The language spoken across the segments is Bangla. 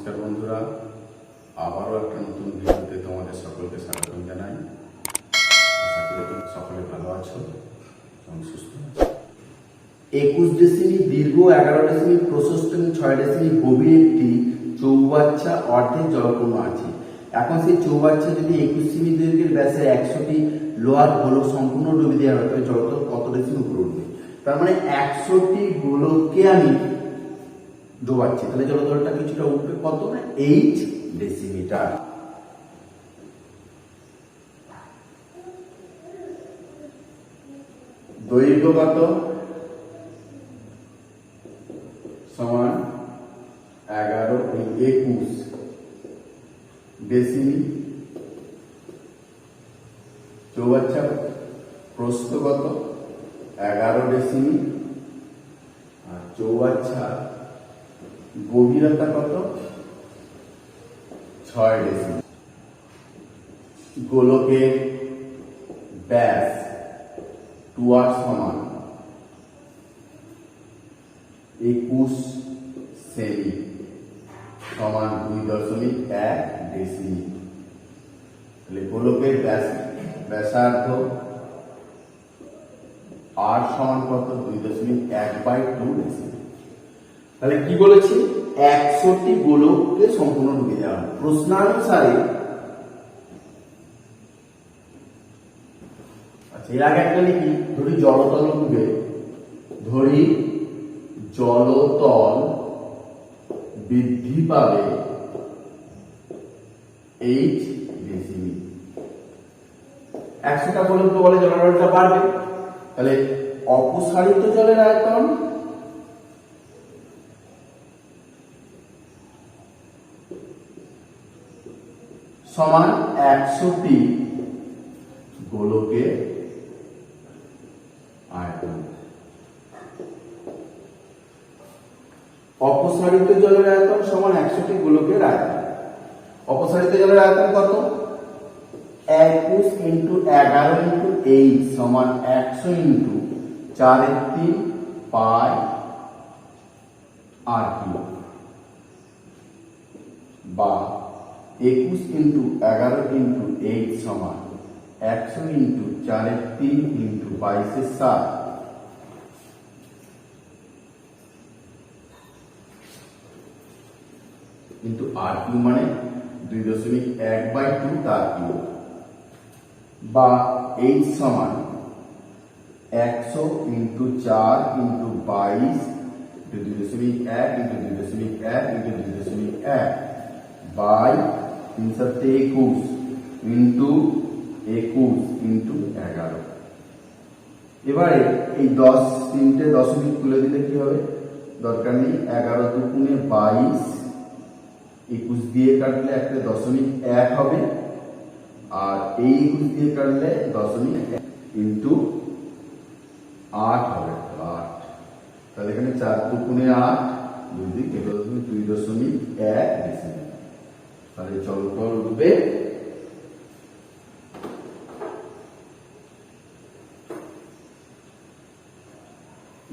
নমস্কার বন্ধুরা, আবারও একটা নতুন ভিডিওতে তোমাদের সকলকে স্বাগত জানাই। আশা করি তোমরা সকলে ভালো আছো এবং সুস্থ আছো। 21 ডেসিমি দীর্ঘ, 11 ডেসিমি প্রশস্ত এবং 6 ডেসিমি গভীর একটি চৌবাচ্চা অর্ধেক জলপূর্ণ আছে। এখন সেই চৌবাচ্চা যদি 21 সেমি দৈর্ঘ্যের ব্যাসে 100টি লোহার গোলক সম্পূর্ণ ডুবে দেওয়া হয়, তবে জলতল কত ডেসিমি উপরে উঠবে? তার মানে 100টি গোলককে আমি ডোবাচ্ছি, তাহলে জলতলটা কিছুটা উঠবে কত? না 8 ডেসিমিটার। দৈর্ঘ্য কত? সমান 11 ডেসিমি। চৌবাচ্চা প্রস্থ কত? 11 ডেসিমি। আর চৌবাচ্চা গভীরতা কত? 6 ডেসিমি। গোলকের ব্যাস 2r সমান 21 সেমি সমান 2.1 ডেসিমি। তাহলে গোলকের ব্যাসার্ধ r সমান কত? 2.1/2 ডেসিমি। তাহলে কি বলেছি? 100টি গোলককে সম্পূর্ণ ডুবে দেওয়া হয়। প্রশ্নানুসারে এর আগে একটা লিখি, ধরি জলতল ডুবে, ধরি জলতল বৃদ্ধি পাবে 8 ডেসিমি। 100টা গোলক বলে জলতলটা বাড়বে, তাহলে অপসারিত জলের আয়তন সমান 100টি গোলকের আয়তন। অপসারিত জলের আয়তন সমান 100টি গোলকের আয়তন। অপসারিত জলের আয়তন কত? 21 × 11 × 8 সমান 100 × 4 পাই আর কিউ, বা 21 × 11 × 8 সমান 100 × 4 × 22 কিন্তু আর কিউ মানে 2.1/2 তার কিউ, বা h সমান 100 × 4 × 22 2.1 × 2.1 × 2.1 বাই 321 × 11। এবারে এই 10 তিনটে দশমিক তুলে দিলে কি হবে? দরকার নেই। 11 × 2 = 22, 21 দিয়ে কাটলে একটা 0.1 হবে, আর এই 21 দিয়ে কাটলে 0.1 × 8 হবে, 8। তাহলে এখানে 4 × 2 = 8, 2 দিক 2.1 ডেসিমি। তাহলে জলতল উঠবে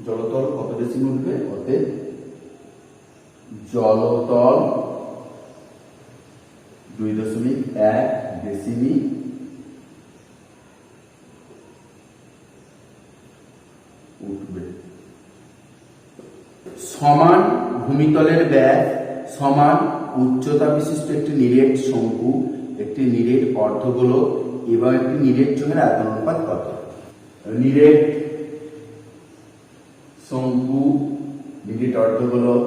জলতল কত ডেসিমি উঠবে? অতএব জলতল 2.1 ডেসিমি উঠবে। সমান ভূমিতলের ব্যাস সমান উচ্চতা বিশিষ্ট একটি নিরেট শঙ্কু, একটি নিরেট অর্ধগোলক এবং একটি নিরেট চোঙের আয়তন অনুপাত কত? নিরেট শঙ্কু, নিরেট অর্ধগোলক,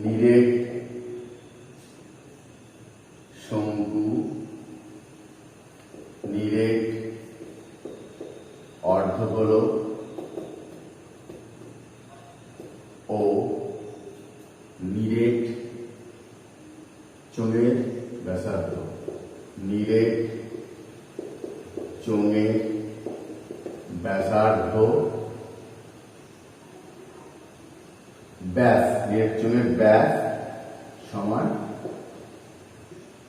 নিরেট শঙ্কু, নিরেট অর্ধগোলক ও নিরেট চোঙের ব্যাসার্ধ। নিরেট চোঙের ব্যাসার্ধ ব্যাস, নিরেট চোঙের ব্যাস সমান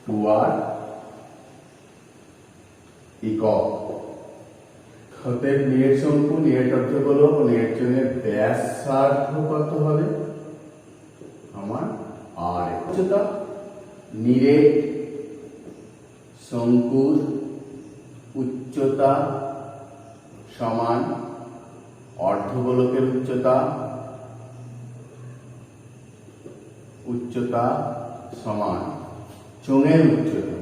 2r একক। অতএব নিরেট শঙ্কু, নিরেট অর্ধগোলক ও নিরেট চোঙের ব্যাসার্ধ কত হবে? আমার r একক। উচ্চতা, নিরেট শঙ্কুর উচ্চতা সমান অর্ধগোলকের উচ্চতা সমান চোঙের উচ্চতা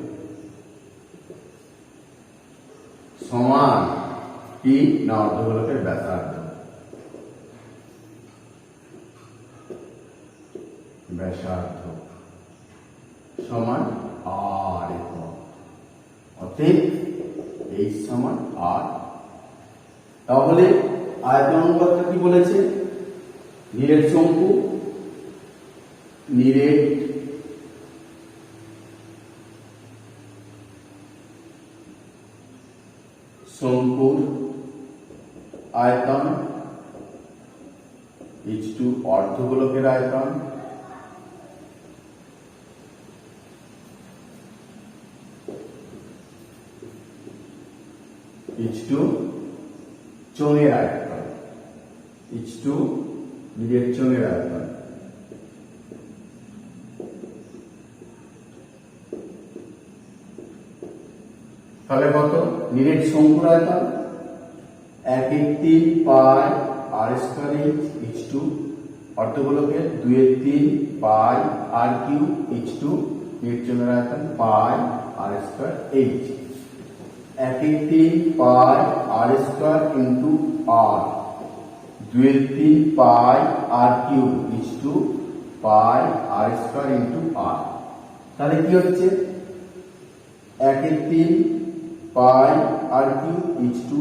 সমান কি না অর্ধগোলকের ব্যাসার্ধ সমান আর একক। অতএব এই সমান আর। তাহলে আয়তন অনুপাতটা কি বলেছে? নিরেট শঙ্কু, নিরেট শঙ্কুর আয়তন ইজটু অর্ধগোলকের আয়তন ইজটু চোঙের আয়তন ইজটু নিরেট চোঙের আয়তন। তাহলে কত? নিরেট শঙ্কুর আয়তন 1/3 পাই আর স্কয়ার ইজটু অর্ধগোলকের 2/3 পাই আর কিউব ইজটু নিরেট চোঙের আয়তন পাই আর স্কয়ার এইচ। 1/3 পাই আর স্কয়ার ইন্টু আর 2/3 পাই আর কিউব ইজটু পাই আর স্কয়ার ইন্টু আর। তাহলে কি হচ্ছে? 1/3 পাই আর কিউব ইজটু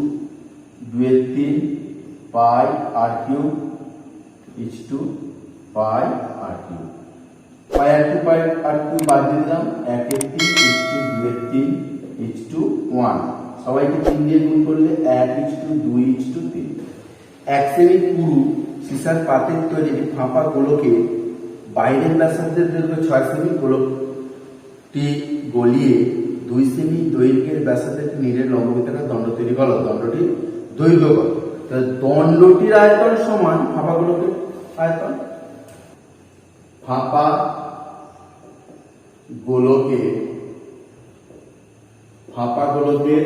2/3 পাই আর কিউব ইজটু পাই আর কিউব। পাই আর কিউব বাদ দিলাম। 1/3 ইজটু 2/3 ইজটু 1। সবাইকে 3 দিয়ে গুণ করলে 1:2:3। 1 সেমি পুরু সীসার পাতের তৈরি ফাঁপা গোলকে বাইরের ব্যাসার্ধের দৈর্ঘ্য 6 সেমি, গোলকটি গলিয়ে 2 সেমি দৈর্ঘ্যের ব্যাসার্ধের নিরেট লম্ববৃত্তাকার দণ্ড তৈরি করলো। দণ্ডটির দৈর্ঘ্য কত? তাহলে দণ্ডটির আয়তন সমান ফাঁপা গোলকের আয়তন। ফাঁপা গোলকের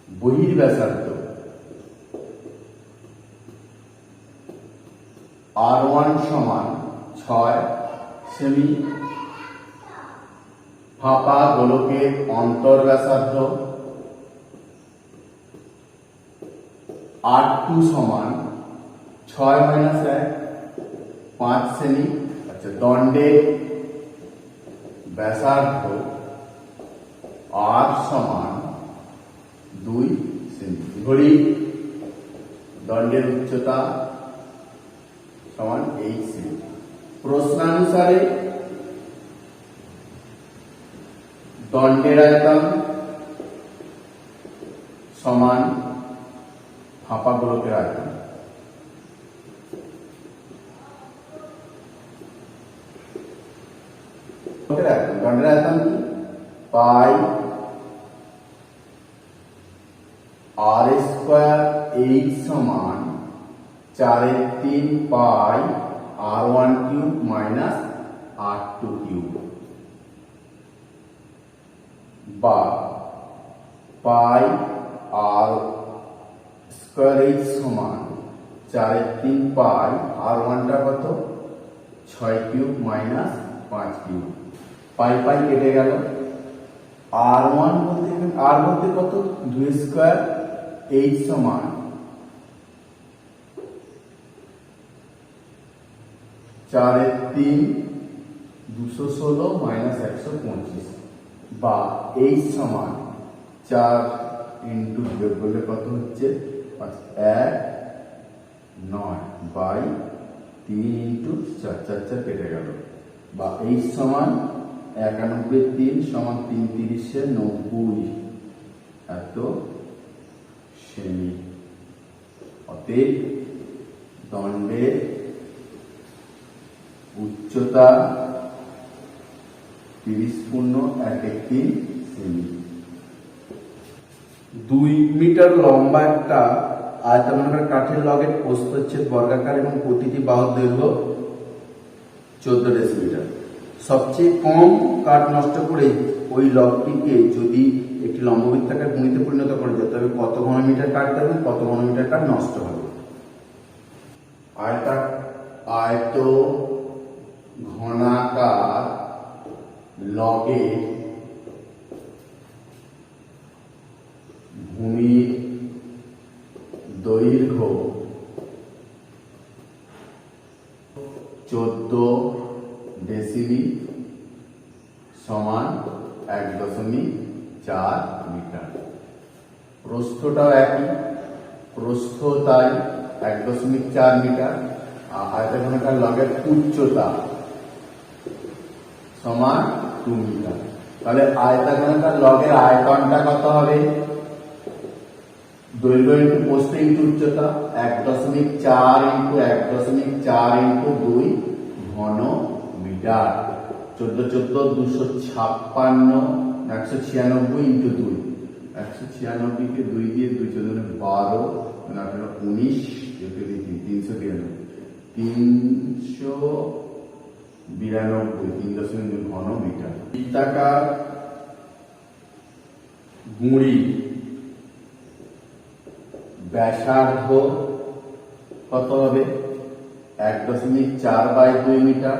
বহির্ব্যাসার্ধ R1 সমান 6 সেমি। ফাঁপা গোলকের অন্তর্ব্যাসার্ধ R2 সমান 6 - 1 5 সেমি। আচ্ছা, দণ্ডের ব্যাসার্ধ R সমান 2 সেমি। ধরি দণ্ডের উচ্চতা সমান 8 সেমি। প্রশ্নানুসারে দণ্ডের আয়তন সমান ফাঁপা গোলকের আয়তন। দণ্ডের আয়তন কি? পাই আর স্কয়ার এইচ সমান 4/3 পাই R1 cube minus R2 cube, বা পাই আর স্কয়ার এইচ সমান 4/3 পাই R1 টা কত? 6 কিউব মাইনাস 5 কিউব। পাই পাই কেটে গেল। R1 বলতে কত? 2 স্কয়ার। এইচ সমান 4/3 216 মাইনাস 125, বা এইচ সমান 4 ইন্টু বিয়োগ করলে কত হচ্ছে? 1 9 বাই 3 ইন্টু 4 4 4 কেটে গেল, বা এইচ সমান 91/3 সমান 3 × 90 এত সেমি। অতএব দণ্ডের উচ্চতা 30.113 সেমি। 2 মিটার লম্বা একটা আয়তাকার কাঠের লগের প্রস্থচ্ছেদ বর্গাকার এবং প্রতিটি বাহুর দৈর্ঘ্য 14 ডেসিমিটার। সবচেয়ে কম কাঠ নষ্ট করে ওই লগটিকে যদি একটি লম্ববৃত্তাকার গুণিতে পরিণত করা যায় তবে কত ঘনমিটার কাঠ দেবেন, কত ঘনমিটার কাঠ নষ্ট হবে। আয়ত ঘনাকার লগের ভূমির দৈর্ঘ্য 14 ডেসিমি সমান 1.4 মিটার। প্রস্থটাও একই, প্রস্থ তাই 1.4 মিটার। আয়তঘনকার লগের উচ্চতা সমান 2 মিটার। তাহলে আয়তঘনকার লগের আয়তনটা কত হবে? দৈর্ঘ্য ইন্টু প্রস্থ ইন্টু উচ্চতা 1.4 ইন্টু 1.4 ইন্টু 2 ঘন মিটার। 14 256 196 ইন্টু 2 196 কে 2 দিয়ে 2 14 12 18 19 392 ঘন মিটার। বৃত্তাকার গুঁড়ি ব্যাসার্ধ কত হবে? 1.4/2 মিটার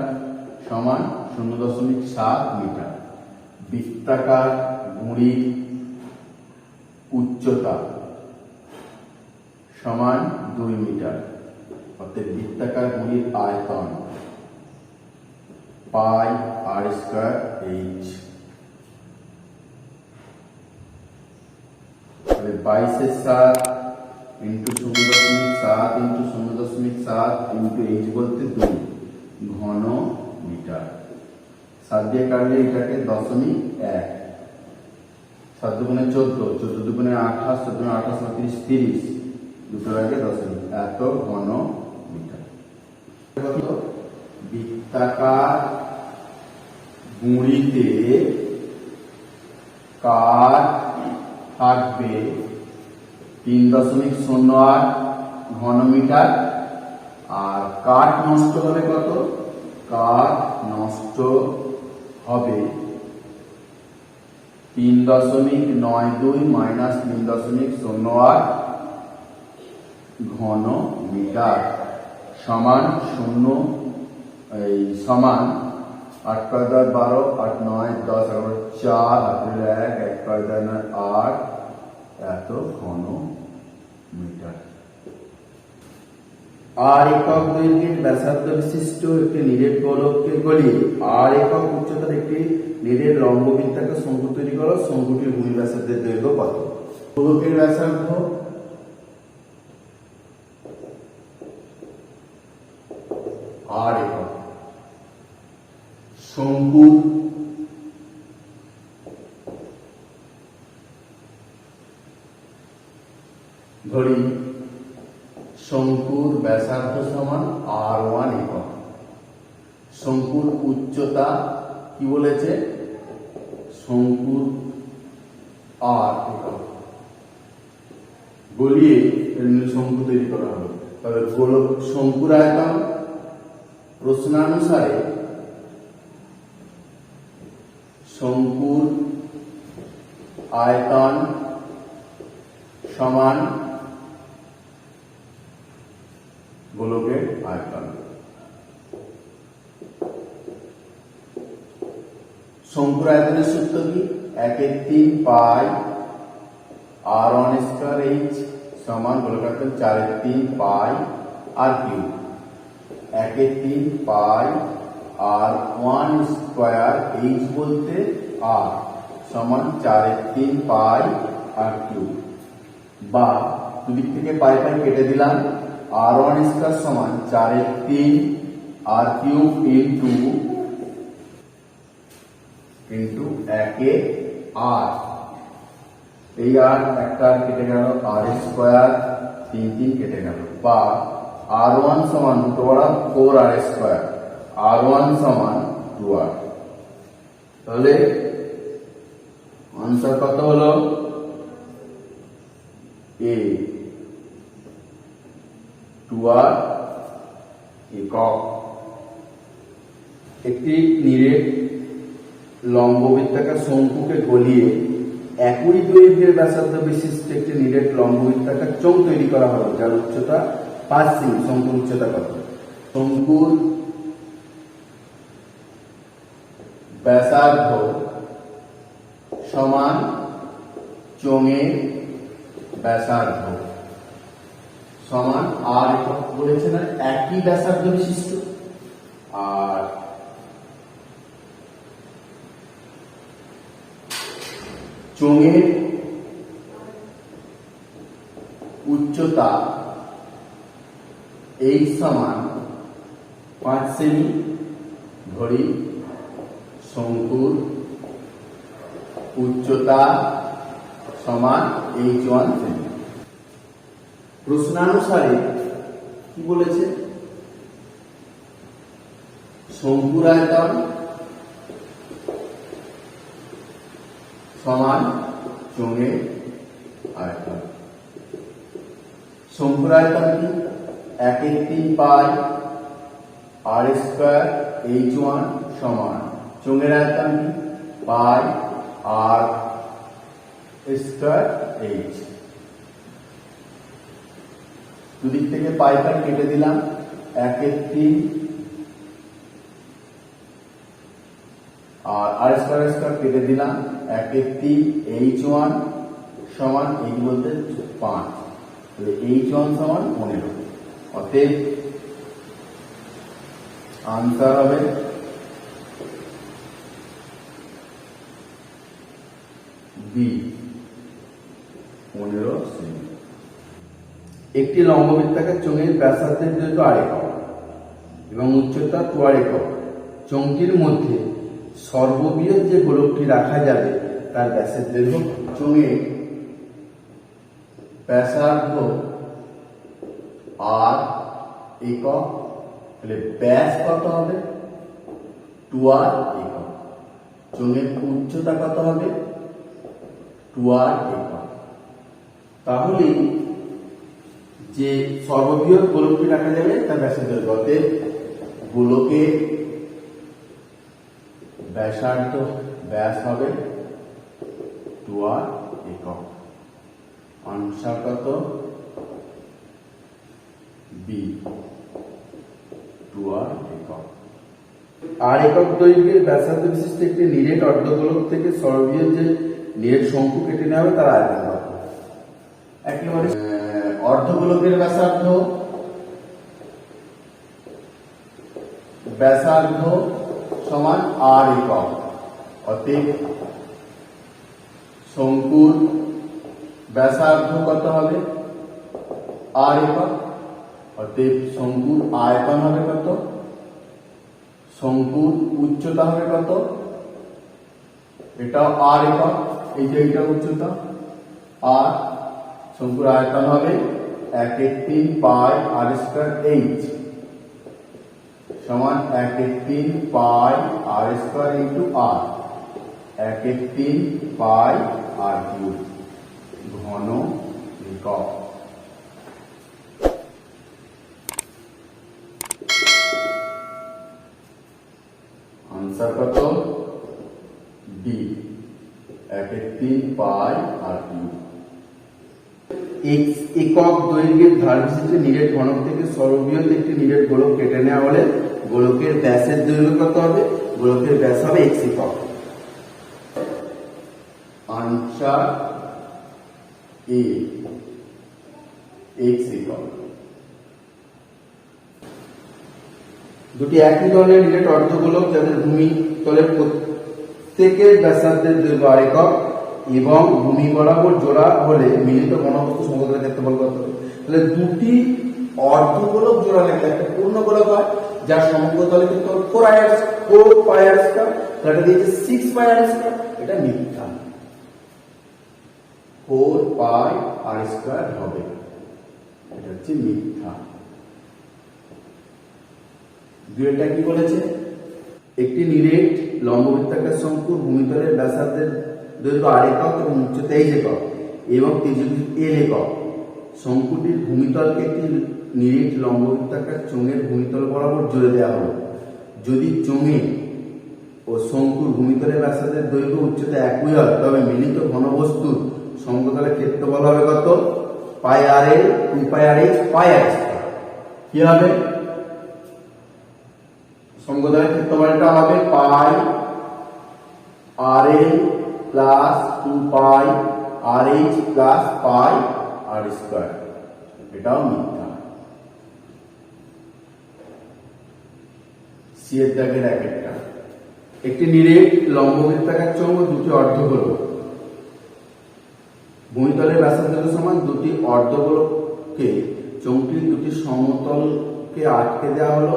সমান 0.7 মিটার। বৃত্তাকার গুঁড়ির উচ্চতা সমান 2 মিটার। অর্থাৎ বৃত্তাকার গুঁড়ির আয়তন পাই আর square H. 22/7 into 0.7 into 0.7 into H বলতে 2 ঘন মিটার। 7 দিয়ে কাটলে এটাকে 0.1। 7 দুগুণে 14, 14 দুগুণে 28, 14 28 30, 30 দুটোর আগে 0.1 এত ঘন মিটার। বৃত্তাকার গুঁড়িতে কাঠ থাকবে 3.08 ঘন মিটার। আর কাঠ নষ্ট হবে কত? কাঠ নষ্ট হবে 3.92 মাইনাস 3.08 ঘন মিটার সমান 0 সমান 8 × 12 8 9 10 11 4 1 1 8 এত ঘন মিটার। আর একক দৈর্ঘ্যের ব্যাসার্ধ বিশিষ্ট একটি নিরেট গোলককে গলিয়ে আর একক উচ্চতার একটি নিরেট লম্ববৃত্তাকার শঙ্কু তৈরি করো। শঙ্কুটির ভূমি ব্যাসার্ধের দৈর্ঘ্য কত? গোলকের ব্যাসার্ধ আর একক, শঙ্কুর ধরি শঙ্কুর ব্যাসার্ধ সমান R1 একক। শঙ্কুর উচ্চতা কি বলেছে? শঙ্কুর আর একক। গলিয়ে শঙ্কু তৈরি করা হবে। তবে গোলক শঙ্কুর আয়তন প্রশ্নানুসারে শঙ্কুর আয়তন সমান গোলকের আয়তন। শঙ্কুর আয়তনের সূত্র কি? 1/3 পাই R1 স্কয়ার এইচ সমান গোলকের আয়তন 4/3 পাই আর কিউব। 1/3 পাই R1 স্কয়ার এইচ বলতে আর সমান 4/3 পাই আর কিউব। বা দুদিক থেকে পাই পাই কেটে দিলাম। R1 স্কয়ার সমান 4/3 আর কিউব ইন্টু 1 আর। এই আর একটা কেটে গেল, আর স্কয়ার 3 3 কেটে গেল। বা R1 সমান দুটো বড় 4 আর স্কয়ার। R1 সমান 2R। তাহলে আনসার কত হলো? এ 2R একক। একটি নিরেট লম্ববৃত্তাকার শঙ্কুকে গলিয়ে একই দৈর্ঘ্যের ব্যাসার্ধ বিশিষ্ট একটি নিরেট লম্ববৃত্তাকার চোঙ তৈরি করা হলো, যার উচ্চতা 5 সেমি। শঙ্কুর উচ্চতা কত? শঙ্কুর ব্যাসার্ধ সমান চোঙের ব্যাসার্ধ সমান আর একক বলেছে না, একই ব্যাসার্ধ বিশিষ্ট। আর চোঙের উচ্চতা এই সমান 5 সেমি। ধরি শঙ্কুর উচ্চতা সমান h1 সেমি। প্রশ্নানুসারে কি বলেছে? শঙ্কুর আয়তন সমান চোঙের আয়তন। শঙ্কুর আয়তন কি? 1/3 পাই আর স্কয়ার h1 সমান চোঙের আয়তন কি? পাই আর স্কয়ার h। দুদিক থেকে পাই পাই কেটে দিলাম। 1/3 আর স্কয়ার স্কয়ার কেটে দিলাম। 1/3 h1 সমান এই বলতে 5, তাহলে h1 সমান 15। অতএব আনসার হবে বি, 15 সেমি। একটি লম্ববৃত্তাকার চোঙের ব্যাসার্ধের দৈর্ঘ্য আর একক এবং উচ্চতা 2 একক। চোঙটির মধ্যে সর্ববৃহৎ যে গোলকটি রাখা যাবে তার ব্যাসের দৈর্ঘ্য। চোঙের ব্যাসার্ধ আর একক, তাহলে ব্যাস কত হবে? 2r একক। চোঙের উচ্চতা কত হবে? 2r একক। তাহলে যে সর্ববৃহৎ গোলকটি রাখা যাবে তার ব্যাসের দৈর্ঘ্য। অতএব গোলকের ব্যাসার্ধ ব্যাস হবে 2r একক। আনসার কত? বি, 2r একক। আর একক দৈর্ঘ্যের ব্যাসার্ধ বিশিষ্ট একটি নিরেট অর্ধগোলক থেকে সর্ববৃহৎ যে নিরেট শঙ্কু কেটে নেওয়া হবে তার আয়তন কত? একেবারে অর্ধগোলকের ব্যাসার্ধ সমান আর একক। অতএব শঙ্কুর ব্যাসার্ধ কত হবে? আর একক। অতএব শঙ্কুর আয়তন হবে কত? শঙ্কুর উচ্চতা হবে কত? এটাও আর একক, এই যে এটা উচ্চতা। আর শঙ্কুর আয়তন হবে 1/3 পাই আর স্কয়ার h সমান 1/3 পাই আর স্কয়ার ইন্টু আর। 1/3 পাই আর কিউব ঘন একক। আনসার কত? ডি, 1/3 পাই আর কিউব। একক দৈর্ঘ্যের ধার বিশিষ্ট নিরেট ঘনক থেকে সর্ববৃহৎ একটি নিরেট গোলক কেটে নেওয়া হলে গোলকের ব্যাসের দৈর্ঘ্য কত হবে? গোলকের ব্যাস হবে x একক। আনসার এ, x একক। দুটি একই ধরনের নিরেট অর্ধগোলক যাদের ভূমিতলের প্রত্যেকের ব্যাসার্ধের দৈর্ঘ্য আর একক এবং ভূমি বরাবর জোড়া হলে মিলিত ঘনবস্তু সমগ্রের ক্ষেত্রফল কত হবে? তাহলে দুটি অর্ধগোলক জোড়া লাগলে একটা পূর্ণ গোলক হয় যার সমগ্র তলের ক্ষেত্রফল 4 পাই আর স্কয়ার। এটা দিয়েছে 6 পাই আর স্কয়ার। এটা মিথ্যা, 4 পাই আর স্কয়ার হবে, এটা হচ্ছে মিথ্যা। দুইটা কি বলেছে? একটি নিরেট লম্ববৃত্তাকার শঙ্কুর ভূমিতলের ব্যাসার্ধের দৈর্ঘ্য আর একক এবং উচ্চতা h একক এবং ত্রিভুজ l একক। শঙ্কুটির ভূমিতলকে একটি নিরেট লম্ববৃত্তাকার চোঙের ভূমিতল বরাবর জুড়ে দেওয়া হলো। যদি চোঙে ও শঙ্কুর ভূমিতলের ব্যাসার্ধের দৈর্ঘ্য উচ্চতা একই হয় তবে মিলিত ঘনবস্তুর সমতলের ক্ষেত্রফল হবে কত? পাই আর এল 2 পাই আর এইচ পাই আর স্কয়ার। কি হবে? সমতলের ক্ষেত্রফলটা হবে পাই আর এল প্লাস 2 পাই আর এইচ প্লাস পাই আর স্কয়ার। এটাও মিথ্যা। সি এর দাগের একটা, একটি নিরেট লম্ববৃত্তাকার চোঙ ও দুটি অর্ধগোলক ভূমিতলের ব্যাসার্ধ সমান দুটি অর্ধগোলককে চোঙটির দুটি সমতলকে আটকে দেওয়া হলো।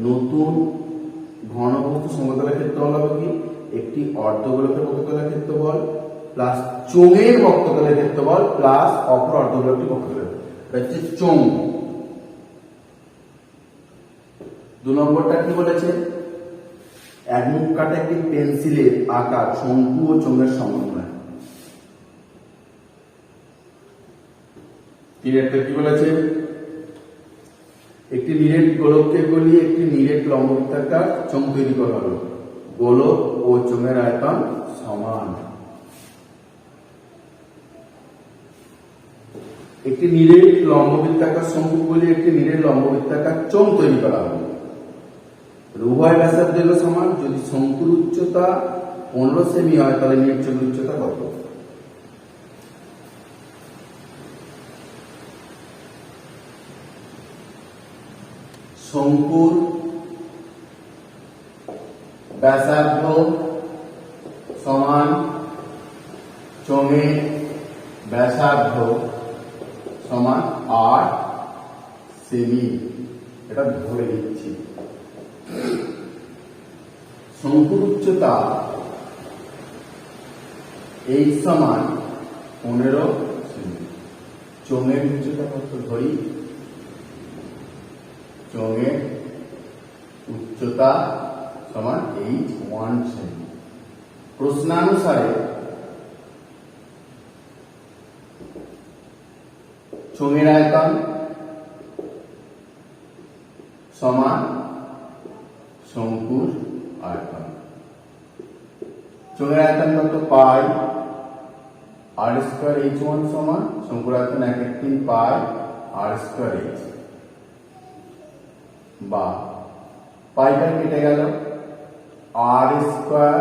নতুন ঘনবস্তু সমতলের ক্ষেত্রফল হবে কি? একটি অর্ধগোলকের বক্রতলের ক্ষেত্রফল প্লাস চোঙের বক্রতলের ক্ষেত্রফল প্লাস অপর অর্ধগোলকটির বক্রতলের। এটা হচ্ছে চোঙ। 2 নম্বরটা কি বলেছে? এক মুখ কাটা একটি পেন্সিলের আকার শঙ্কু ও চোঙের সমন্বয়। কি বলেছে? একটি নিরেট গোলককে গলিয়ে একটি নিরেট লম্ববৃত্তাকার চোঙ তৈরি করা হলো। গোলক ও চোঙের আয়তন সমান। একটি নিরেট লম্ববৃত্তাকার শঙ্কু গলিয়ে একটি নিরেট লম্ববৃত্তাকার চোঙ তৈরি করা হলো। উভয় ব্যাসার্ধ সমান। যদি শঙ্কুর উচ্চতা 15 সেমি হয় তাহলে নিরেট চোঙের উচ্চতা কত? শঙ্কুর ব্যাসার্ধ সমান চোঙের ব্যাসার্ধ সমান 8 সেমি। এটা ধরে নিচ্ছি। শঙ্কুর উচ্চতা এই সমান 15 সেমি। চোঙের উচ্চতা কত ধরি? চোঙের উচ্চতা সমান 1 সেমি। প্রশ্নানুসারে চোঙের আয়তন সমান শঙ্কুর আয়তন। চোঙের আয়তন কত? পাই আর স্কয়ার h1 সমান শঙ্কুর আয়তন 1/3 পাই আর স্কয়ার h। বা পাই পাই কেটে গেল, আর স্কয়ার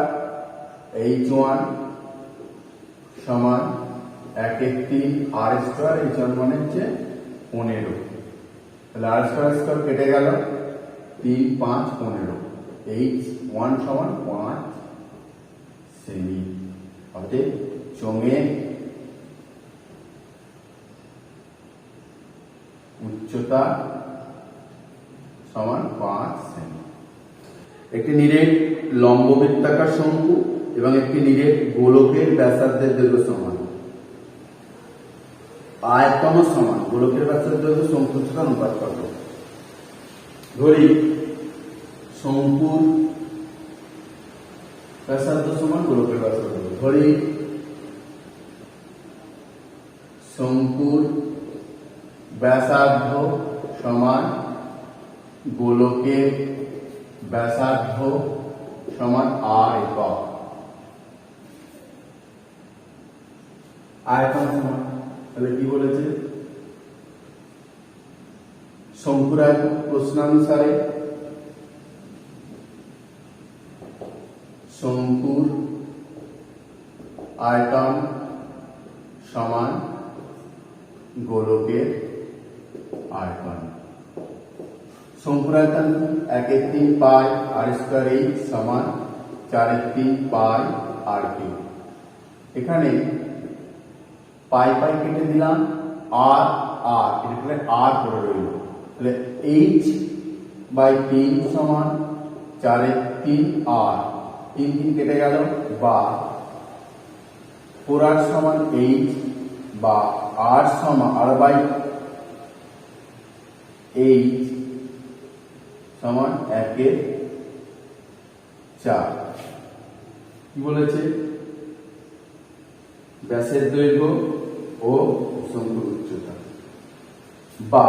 h1 সমান 1/3 আর স্কয়ার h1 মানে হচ্ছে 15। তাহলে আর স্কয়ার স্কয়ার কেটে গেল, 3 5 15। h1 সমান 5 সেমি। অতএব চোঙের উচ্চতা সমান 5 সেমি। একটি নিরেট লম্ববৃত্তাকার শঙ্কু এবং একটি নিরেট গোলকের ব্যাসার্ধের দৈর্ঘ্য সমান। আয়তন সমান। গোলকের ব্যাসার্ধ দৈর্ঘ্য শঙ্কুর উচ্চতার অনুপাত কত? ধরি শঙ্কুর ব্যাসার্ধ সমান গোলকের ব্যাসার্ধ। ধরি শঙ্কুর ব্যাসার্ধ সমান গোলকের ব্যাসার্ধ সমান r একক। আয়তন সমান। তাহলে কি বলেছে? শঙ্কুর আয়তন প্রশ্নানুসারে শঙ্কুর আয়তন সমান গোলকের আয়তন। শঙ্কুর আয়তন 1/3 পাই আর স্কয়ার h সমান 4/3 পাই আর কিউব। এখানে পাই পাই কেটে দিলাম, আর আর এখানে আর পড়ে রইল। তাহলে h/3 সমান 4/3 আর 3 3 কেটে গেল, বা 4r সমান h বা r সমান r/h সমান 1/4। কি বলেছে? ব্যাসের দৈর্ঘ্য ও শঙ্কুর উচ্চতা। বা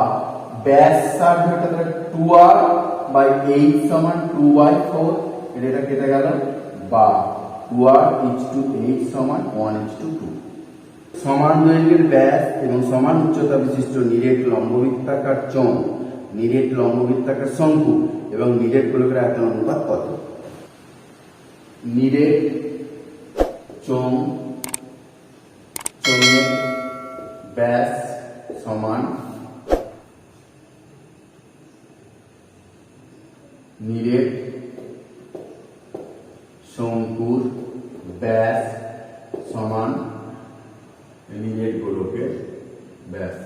ব্যাসার্ধটা 2r বাই এইচ সমান 2/4, এটা কেটে গেল, বা 2r ইজ টু এইচ সমান 1:2। সমান দৈর্ঘ্যের ব্যাস এবং সমান উচ্চতা বিশিষ্ট নিরেট লম্ববৃত্তাকার চোঙ, নিরেট লম্ববৃত্তাকার শঙ্কু এবং নিরেট গোলকের আয়তন অনুপাত কত? নিরেট চোঙের ব্যাস সমান নিরেট শঙ্কুর ব্যাস সমান নিরেট গোলকের ব্যাস।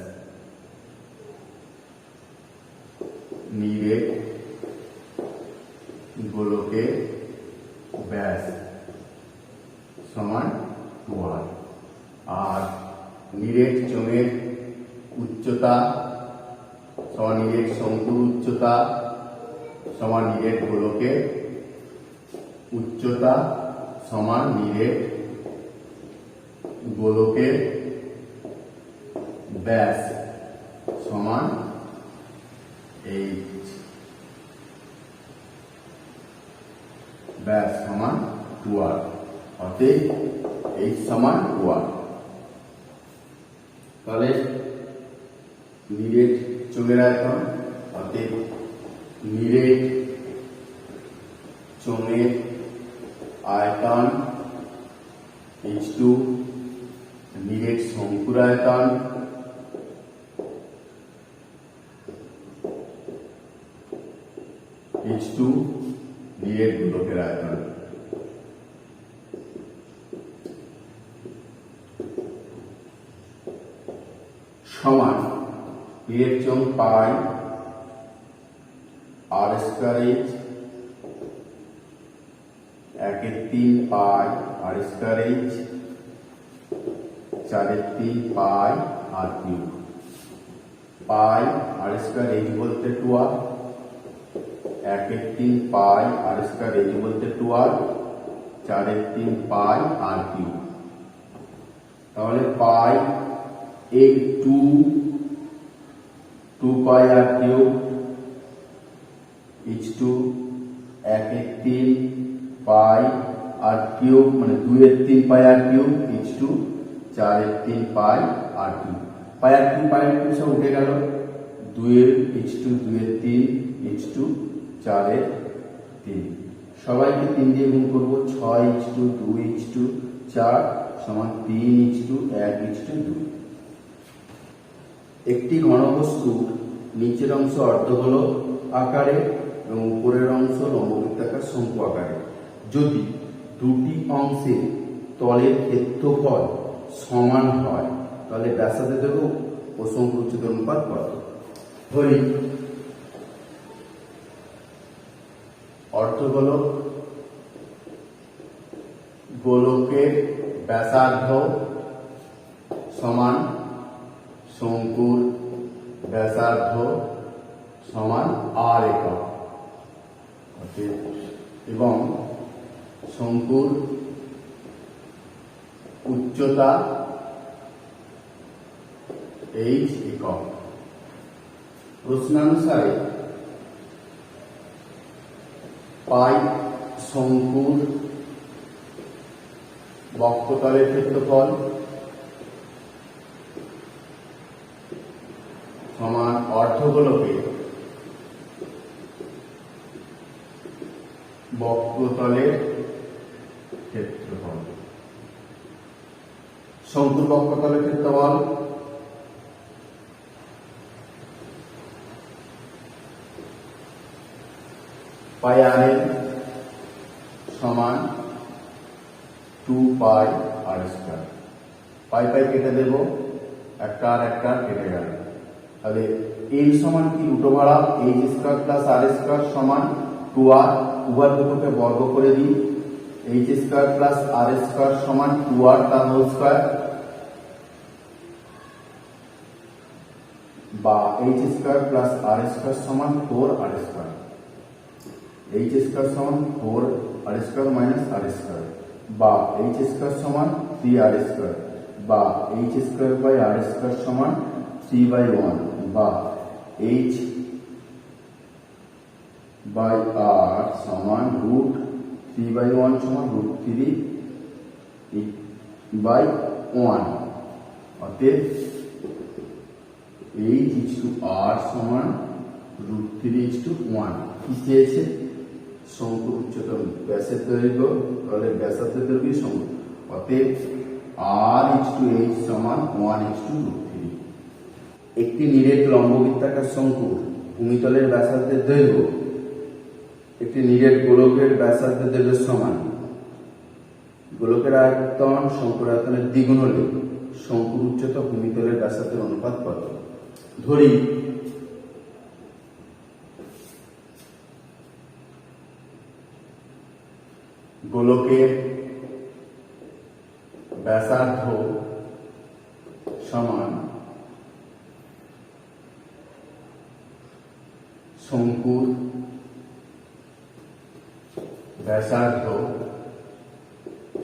নিরেট গোলকের ব্যাস সমান 2r। আর নিরেট চোঙের উচ্চতা সমান নিরেট শঙ্কুর উচ্চতা সমান নিরেট গোলকের উচ্চতা সমান নিরেট গোলকের ব্যাস সমান এইচ, ব্যাস সমান 2r, অতএব এইচ সমান 2r। তাহলে নিরেট চোঙের আয়তন, অতএব নিরেট চোঙের আয়তন h2 নিরেট শঙ্কুর আয়তন h2 নিরেট গোলকের আয়তন। সমান নিরেট চোঙ পাই r স্কয়ার h, 1/3 পাই r স্কয়ার h, 4/3 পাই r কিউব। পাই r স্কয়ার h বলতে 2r, 1/3 পাই r স্কয়ার h বলতে 2r, 4/3 পাই r কিউব। তাহলে পাই এই 2 পাই r কিউব h2 1/3 পাই r কিউব মানে 2/3 পাই r কিউব h2 4/3 পাই r কিউব। পাই r কিউব সব উঠে গেল, 2 h2 2/3 h2 4/3, সবাইকে 3 দিয়ে গুণ করব, 6 h2 2 h2 4 সমান 3 h2 1 h2 2। একটি ঘনবস্তুর নিচের অংশ অর্ধগোলক আকারে এবং উপরের অংশ লম্ববৃত্তাকার শঙ্কু আকারে যদি দুটি অংশের তলের ক্ষেত্রফল সমান হয় তাহলে ব্যাসার্ধ দেব ও শঙ্কুর উচ্চতার অনুপাত কত? ধরি অর্ধগোলক গোলকের ব্যাসার্ধ সমান শঙ্কুর ব্যাসার্ধ সমান r একক এবং শঙ্কুর উচ্চতা h একক। প্রশ্নানুসারে পাই শঙ্কুর বক্ষতলের ক্ষেত্রফল সমান অর্ধগোলকের বক্ষতলের ক্ষেত্রফল। শঙ্কুর বক্ষতলের ক্ষেত্রফল পাই r সমান 2 পাই r স্কয়ার। পাই পাই কেটে দেব, একটা আর একটা কেটে গেল। তাহলে এই সমান কি উল্টো ভাড়া h square plus r square সমান 2r, উভয় পক্ষকে বর্গ করে দিই, h square plus r square সমান 2r তার হোল স্কয়ার, বা h square plus r square সমান 4r স্কয়ার। h স্কয়ার সমান 4r square minus r square, বা h স্কয়ার সমান 3r স্কয়ার, বা h square by r square সমান 3/1, বা h বাই আর সমান রুট 3/1 সমান রুট 3/1। অতএব h/r সমান রুট 3:1। কি চেয়েছে? শঙ্কুর উচ্চতম ব্যাসের দৈর্ঘ্য, তাহলে ব্যাসার্ধের দৈর্ঘ্য শঙ্কু। অতএব r/h সমান 1/√3। একটি নিরেট লম্ববৃত্তাকার শঙ্কুর ভূমিতলের ব্যাসার্ধের দৈর্ঘ্য একটি নিরেট গোলকের ব্যাসার্ধের দৈর্ঘ্যের সমান। গোলকের আয়তন শঙ্কুর আয়তনের দ্বিগুণ হলে শঙ্কুর উচ্চতা ভূমিতলের ব্যাসার্ধের অনুপাত কত? ধরি গোলকের ব্যাসার্ধ সমান শঙ্কুর ব্যাসার্ধ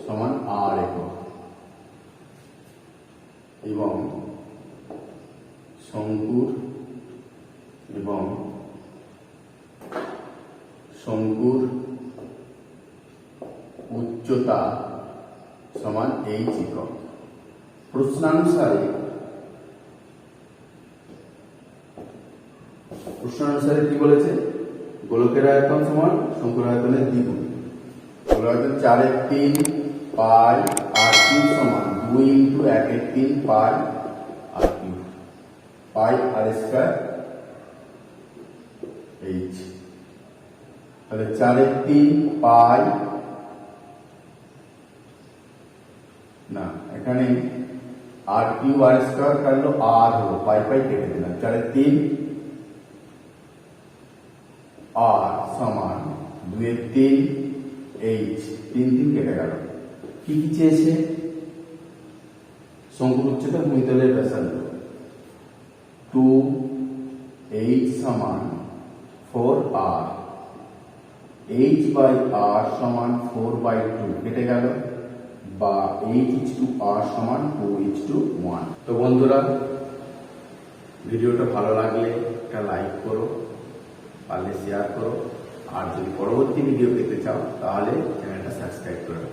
সমান r একক এবং শঙ্কুর উচ্চতা সমান h একক। প্রশ্নানুসারে কি বলেছে? গোলকের আয়তন সমান শঙ্কুর আয়তনের দ্বিগুণ। গোলকের আয়তন 4/3 পাই r³ সমান 2 × 1/3 পাই r³ পাই r² h। তাহলে 4/3 পাই, না এখানে r³ r² কাটলো r হলো, পাই পাই কেটে দিলাম। 4/3 r সমান 2/3 h, 3 কেটে গেল। কি চেয়েছে? শঙ্কুর উচ্চতা ভূমিতলের ব্যাসার্ধ। 2h সমান 4r, h/r সমান 4/2 কেটে গেল, বা h/r সমান 2:1। তো বন্ধুরা, ভিডিওটা ভালো লাগলে একটা লাইক করো, পারলে শেয়ার করো, আর যদি পরবর্তী ভিডিও পেতে চাও তাহলে চ্যানেলটা সাবস্ক্রাইব করো।